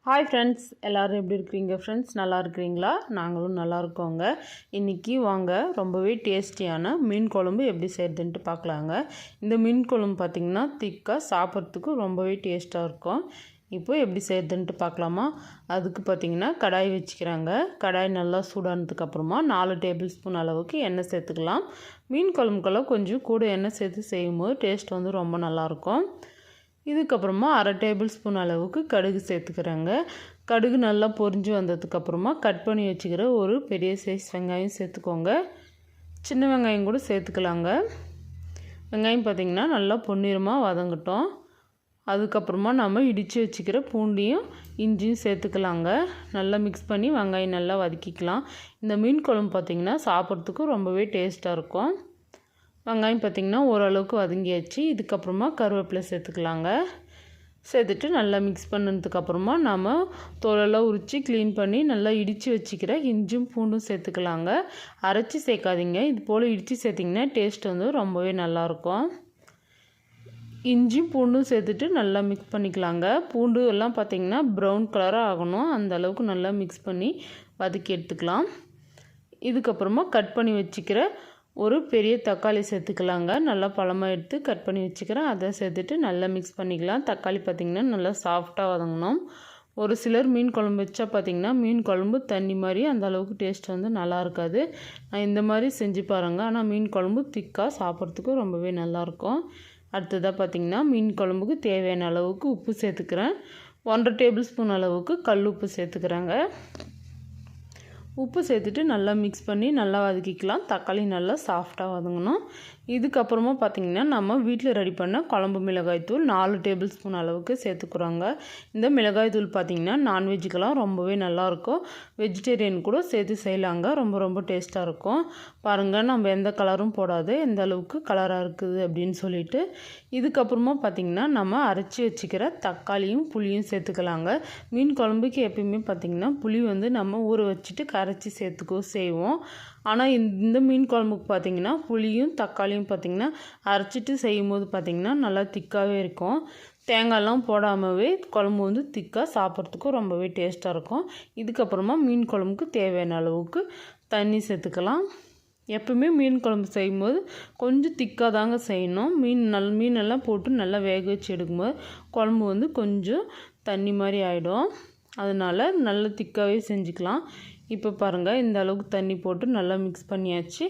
Hi friends, எல்லோரும் எப்படி இருக்கிறீங்க ஃப்ரெண்ட்ஸ்? நல்லா இருக்கிறீங்களா? நாங்களும் நல்லா இருக்கோங்க. இன்றைக்கி வாங்க ரொம்பவே டேஸ்டியான மீன் குழம்பு எப்படி செய்கிறதுன்ட்டு பார்க்கலாங்க. இந்த மீன் குழம்பு பார்த்திங்கன்னா திக்காக சாப்பிட்றதுக்கு ரொம்பவே டேஸ்ட்டாக இருக்கும். இப்போ எப்படி செய்கிறதுன்ட்டு பார்க்கலாமா? அதுக்கு பார்த்திங்கன்னா கடாய் வச்சுக்கிறாங்க. கடாய் நல்லா சூடானதுக்கப்புறமா 4 டேபிள் ஸ்பூன் அளவுக்கு எண்ணெய் சேர்த்துக்கலாம். மீன் குழம்புக்கெல்லாம் கொஞ்சம் கூட எண்ணெய் சேர்த்து செய்யும்போது டேஸ்ட் வந்து ரொம்ப நல்லாயிருக்கும். இதுக்கப்புறமா 1/2 டேபிள் ஸ்பூன் அளவுக்கு கடுகு சேர்த்துக்கிறேங்க. கடுகு நல்லா பொரிஞ்சு வந்ததுக்கப்புறமா கட் பண்ணி வச்சுக்கிற ஒரு பெரிய சைஸ் வெங்காயம் சேர்த்துக்கோங்க. சின்ன வெங்காயம் கூட சேர்த்துக்கலாங்க. வெங்காயம் பார்த்திங்கன்னா நல்லா பொன்னிறமாக வதங்கட்டும். அதுக்கப்புறமா நம்ம இடித்து வச்சுக்கிற பூண்டையும் இஞ்சியும் சேர்த்துக்கலாங்க. நல்லா மிக்ஸ் பண்ணி வெங்காயம் நல்லா வதக்கிக்கலாம். இந்த மீன் குழம்பு பார்த்திங்கன்னா சாப்பிட்றதுக்கு ரொம்பவே டேஸ்ட்டாக இருக்கும். வெங்காயம் பார்த்திங்கன்னா ஓரளவுக்கு வதங்கியாச்சு. இதுக்கப்புறமா கருவேப்பிலை சேர்த்துக்கலாங்க. சேர்த்துட்டு நல்லா மிக்ஸ் பண்ணதுக்கப்புறமா நம்ம தோலெல்லாம் உரித்து க்ளீன் பண்ணி நல்லா இடித்து வச்சுக்கிற இஞ்சும் பூண்டும் சேர்த்துக்கலாங்க. அரைச்சி சேர்க்காதீங்க. இது போல் இடித்து சேர்த்திங்கன்னா டேஸ்ட் வந்து ரொம்பவே நல்லாயிருக்கும். இஞ்சியும் பூண்டும் சேர்த்துட்டு நல்லா மிக்ஸ் பண்ணிக்கலாங்க. பூண்டு எல்லாம் பார்த்திங்கன்னா ப்ரௌன் கலராக ஆகணும். அந்த அளவுக்கு நல்லா மிக்ஸ் பண்ணி வதக்கி எடுத்துக்கலாம். இதுக்கப்புறமா கட் பண்ணி வச்சுக்கிற ஒரு பெரிய தக்காளி சேர்த்துக்கலாங்க. நல்லா பழமாக எடுத்து கட் பண்ணி வச்சுக்கிறேன். அதை சேர்த்துட்டு நல்லா மிக்ஸ் பண்ணிக்கலாம். தக்காளி பார்த்திங்கன்னா நல்லா சாஃப்டாக வதங்கணும். ஒரு சிலர் மீன் குழம்பு வச்சா பார்த்திங்கன்னா மீன் குழம்பு தண்ணி மாதிரி அந்த அளவுக்கு டேஸ்ட் வந்து நல்லா இருக்காது. நான் இந்த மாதிரி செஞ்சு பாருங்கள். ஆனால் மீன் குழம்பு திக்காக சாப்பிட்றதுக்கு ரொம்பவே நல்லாயிருக்கும். அடுத்ததாக பார்த்திங்கன்னா மீன் குழம்புக்கு தேவையான அளவுக்கு உப்பு சேர்த்துக்கிறேன். 1/2 டேபிள் ஸ்பூன் அளவுக்கு கல் உப்பு சேர்த்துக்கிறேங்க. உப்பு சேர்த்துட்டு நல்லா மிக்ஸ் பண்ணி நல்லா வதக்கிக்கலாம். தக்காளி நல்லா சாஃப்டாக வதங்கணும். இதுக்கப்புறமா பார்த்திங்கன்னா நம்ம வீட்டில் ரெடி பண்ண குழம்பு மிளகாய்த்தூள் 4 டேபிள் ஸ்பூன் அளவுக்கு சேர்த்துக்குறோங்க. இந்த மிளகாய்த்தூள் பார்த்திங்கன்னா நான்வெஜ்ஜுக்கெல்லாம் ரொம்பவே நல்லாயிருக்கும். வெஜிடேரியன் கூட சேர்த்து செய்யலாங்க. ரொம்ப ரொம்ப டேஸ்ட்டாக இருக்கும். பாருங்கள், நம்ம எந்த கலரும் போடாது எந்த அளவுக்கு கலராக இருக்குது அப்படின்னு சொல்லிட்டு. இதுக்கப்புறமா பார்த்திங்கன்னா நம்ம அரைச்சி வச்சுக்கிற தக்காளியும் புளியும் சேர்த்துக்கலாங்க. மீன் குழம்புக்கு எப்பயுமே பார்த்திங்கன்னா புளி வந்து நம்ம ஊற வச்சுட்டு கரைச்சி செய்வோம். ஆனால் இந்த மீன் குழம்புக்கு பார்த்திங்கன்னா புளியும் தக்காளியும் பார்த்திங்கன்னா அரைச்சிட்டு செய்யும்போது பார்த்திங்கன்னா நல்லா திக்காகவே இருக்கும். தேங்காயெல்லாம் போடாமவே குழம்பு வந்து திக்காக சாப்பிட்றதுக்கும் ரொம்பவே டேஸ்ட்டாக இருக்கும். இதுக்கப்புறமா மீன் குழம்புக்கு தேவையான அளவுக்கு தண்ணி சேர்த்துக்கலாம். எப்பவுமே மீன் குழம்பு செய்யும்போது கொஞ்சம் திக்காக தாங்க செய்யணும். மீனெல்லாம் போட்டு நல்லா வேக வச்சு எடுக்கும்போது குழம்பு வந்து கொஞ்சம் தண்ணி மாதிரி ஆகிடும். அதனால் நல்லா திக்காகவே செஞ்சுக்கலாம். இப்போ பாருங்கள், இந்த அளவுக்கு தண்ணி போட்டு நல்லா மிக்ஸ் பண்ணியாச்சு.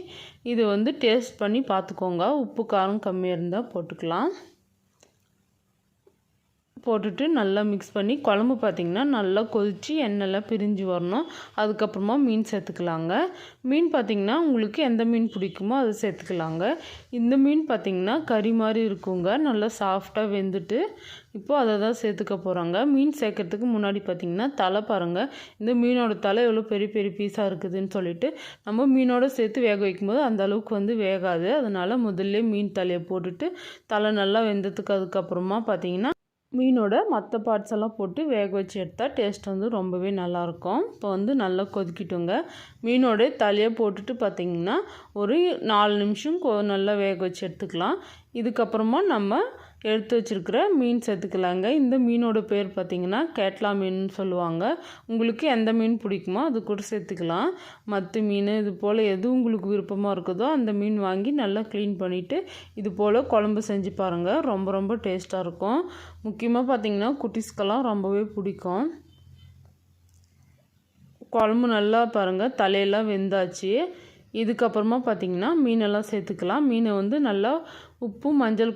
இது வந்து டேஸ்ட் பண்ணி பார்த்துக்கோங்க. உப்பு காரம் கம்மியாக இருந்தால் போட்டுக்கலாம். போட்டுட்டு நல்லா மிக்ஸ் பண்ணி குழம்பு பார்த்திங்கன்னா நல்லா கொதித்து எண்ணெய்லாம் பிரிஞ்சு வரணும். அதுக்கப்புறமா மீன் சேர்த்துக்கலாங்க. மீன் பார்த்திங்கன்னா உங்களுக்கு எந்த மீன் பிடிக்குமோ அதை சேர்த்துக்கலாங்க. இந்த மீன் பார்த்திங்கன்னா கறி மாதிரி இருக்குங்க. நல்லா சாஃப்டாக வெந்துட்டு இப்போது அதை தான் சேர்த்துக்க போகிறாங்க. மீன் சேர்க்கறதுக்கு முன்னாடி பார்த்திங்கன்னா தலை பாருங்கள். இந்த மீனோட தலை எவ்வளோ பெரிய பெரிய பீஸாக இருக்குதுன்னு சொல்லிட்டு நம்ம மீனோட சேர்த்து வேக வைக்கும்போது அந்த அளவுக்கு வந்து வேகாது. அதனால் முதல்ல மீன் தலையை போட்டுட்டு தலை நல்லா வெந்ததுக்கு அதுக்கப்புறமா பார்த்திங்கன்னா மீனோட மற்ற பார்ட்ஸ் எல்லாம் போட்டு வேக வச்சு எடுத்தால் டேஸ்ட் வந்து ரொம்பவே நல்லாயிருக்கும். இப்போ வந்து நல்லா கொதிக்கிட்டுங்க. மீனோட தலையை போட்டுட்டு பார்த்திங்கன்னா ஒரு 4 நிமிஷம் நல்லா வேக வச்சு எடுத்துக்கலாம். இதுக்கப்புறமா நம்ம எடுத்து வச்சுருக்கிற மீன் சேர்த்துக்கலாங்க. இந்த மீனோட பேர் பார்த்திங்கன்னா கேட்லா மீன் சொல்லுவாங்க. உங்களுக்கு எந்த மீன் பிடிக்குமோ அது கூட சேர்த்துக்கலாம். மற்ற மீன் இது போல் எது உங்களுக்கு விருப்பமாக இருக்குதோ அந்த மீன் வாங்கி நல்லா க்ளீன் பண்ணிவிட்டு இது போல் குழம்பு செஞ்சு பாருங்கள். ரொம்ப ரொம்ப டேஸ்ட்டாக இருக்கும். முக்கியமாக பார்த்திங்கன்னா குட்டீஸ்க்கெல்லாம் ரொம்பவே பிடிக்கும். குழம்பு நல்லா பாருங்கள் தலையெல்லாம் வெந்தாச்சு. இதுக்கப்புறமா பார்த்திங்கன்னா மீனெல்லாம் சேர்த்துக்கலாம். மீனை வந்து நல்லா உப்பு மஞ்சள்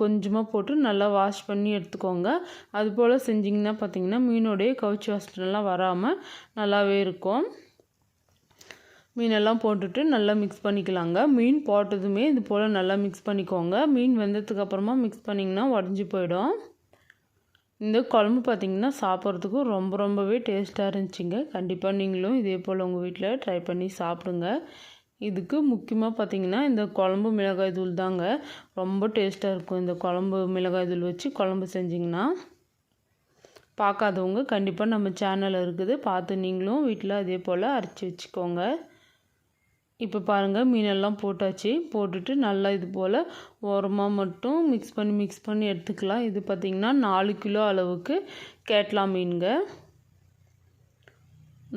கொஞ்சமாக போட்டு நல்லா வாஷ் பண்ணி எடுத்துக்கோங்க. அதுபோல் செஞ்சிங்கன்னா பார்த்திங்கன்னா மீனோடைய கவுச்சி வாசனைலாம் வராமல் நல்லாவே இருக்கும். மீனெல்லாம் போட்டுட்டு நல்லா மிக்ஸ் பண்ணிக்கலாங்க. மீன் போட்டதுமே இது போல் நல்லா மிக்ஸ் பண்ணிக்கோங்க. மீன் வெந்ததுக்கப்புறமா மிக்ஸ் பண்ணிங்கன்னா உடஞ்சி போயிடும். இந்த குழம்பு பார்த்திங்கன்னா சாப்பிட்றதுக்கு ரொம்பவே டேஸ்ட்டாக இருந்துச்சுங்க. கண்டிப்பாக நீங்களும் இதே போல் உங்கள் வீட்டில் ட்ரை பண்ணி சாப்பிடுங்க. இதுக்கு முக்கியமாக பார்த்திங்கன்னா இந்த குழம்பு மிளகாய் தூள் தாங்க ரொம்ப டேஸ்ட்டாக இருக்கும். இந்த குழம்பு மிளகாய் தூள் வச்சு குழம்பு செஞ்சிங்கன்னா பார்க்காதவங்க கண்டிப்பாக நம்ம சேனல் இருக்குது பார்த்து நீங்களும் வீட்டில் அதே போல் அரைச்சி வச்சுக்கோங்க. இப்போ பாருங்கள் மீனெல்லாம் போட்டாச்சு. போட்டுட்டு நல்லா இது போல் ஓரமாக மட்டும் மிக்ஸ் பண்ணி எடுத்துக்கலாம். இது பார்த்திங்கன்னா 4 கிலோ அளவுக்கு கேட்லா மீனுங்க.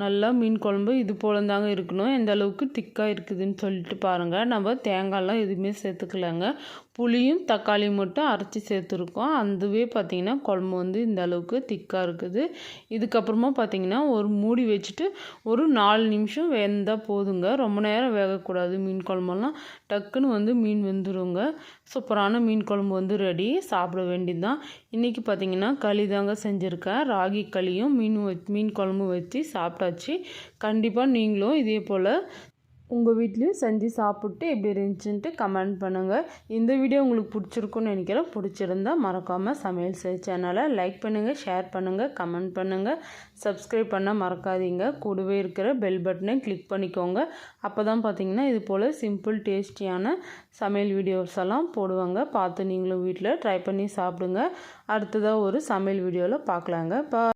நல்லா மீன் குழம்பு இது போல தாங்க இருக்கணும். எந்த அளவுக்கு திக்காக இருக்குதுன்னு சொல்லிட்டு பாருங்கள். நம்ம தேங்காயெலாம் எதுவுமே சேர்த்துக்கலாங்க. புளியும் தக்காளியும் மட்டும் அரைச்சி சேர்த்துருக்கோம். அதுவே பார்த்திங்கன்னா குழம்பு வந்து இந்த அளவுக்கு திக்காக இருக்குது. இதுக்கப்புறமா பார்த்திங்கன்னா ஒரு மூடி வச்சுட்டு ஒரு 4 நிமிஷம் வெந்தால் போதுங்க. ரொம்ப நேரம் வேகக்கூடாது. மீன் குழம்பெல்லாம் டக்குன்னு வந்து மீன் வெந்துருங்க. சூப்பரான மீன் குழம்பு வந்து ரெடி. சாப்பிட வேண்டியது தான். இன்றைக்கி பார்த்திங்கன்னா களி தாங்க செஞ்சுருக்கேன். ராகி களியும் மீன் குழம்பு வச்சு சாப்பிட்டாச்சு. கண்டிப்பாக நீங்களும் இதே போல் உங்கள் வீட்லேயும் செஞ்சு சாப்பிட்டு எப்படி இருந்துச்சுன்ட்டு கமெண்ட் பண்ணுங்கள். இந்த வீடியோ உங்களுக்கு பிடிச்சிருக்குன்னு நினைக்கிறேன். பிடிச்சிருந்தா மறக்காமல் சமையல் செய் சேனலை லைக் பண்ணுங்கள், ஷேர் பண்ணுங்கள், கமெண்ட் பண்ணுங்கள். சப்ஸ்கிரைப் பண்ண மறக்காதீங்க. கூடவே இருக்கிற பெல் பட்டனை கிளிக் பண்ணிக்கோங்க. அப்போ தான் பார்த்தீங்கன்னா இது போல் சிம்பிள் டேஸ்டியான சமையல் வீடியோஸ் எல்லாம் போடுவாங்க. பார்த்து நீங்களும் வீட்டில் ட்ரை பண்ணி சாப்பிடுங்க. அடுத்ததாக ஒரு சமையல் வீடியோவில் பார்க்கலாங்க.